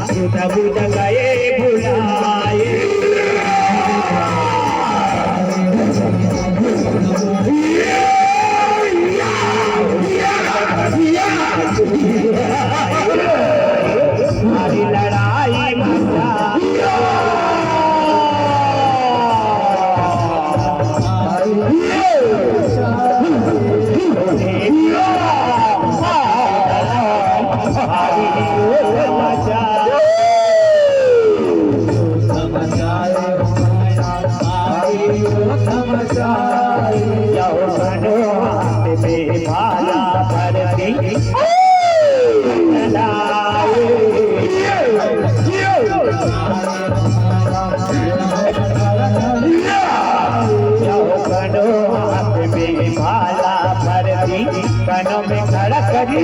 सुध बुध गए भुलाए हमारी लड़ाई मचा कनों में खड़ा करी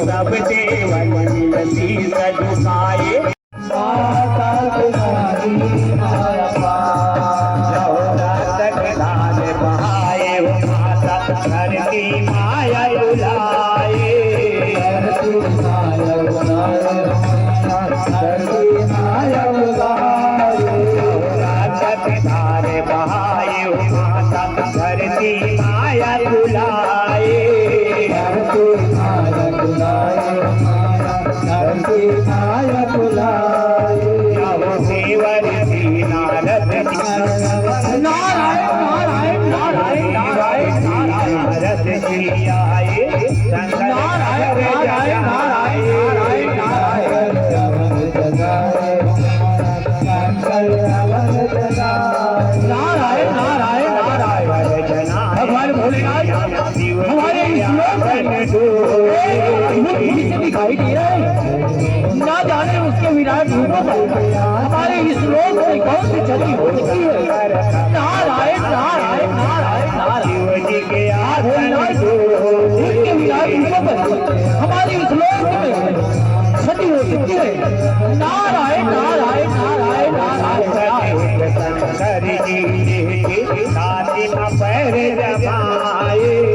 सब देवन मिलती सजुकाए बहाए माता घर की माया बुलाए धारे बहाए माता घर की माया बुलाए सेवर सी नारद नारायण नारायण नारायण नारद जी आए नारायण नारायण नारायण नारायण नारायण नारायण नारायण भगवान भोलेनाथ हमारे दिखाई दे रहा है ना जाने उसके विराट रूपों पर हमारे इस लोक में कौन सी क्षति हो चुकी है। नारायण नारायण नारायण नारायण उनके विराट रूपों पर हमारे इस लोक में क्षति हो चुकी है। नारायण नारायण नारायण नारायण शंकर जी पैर जमाए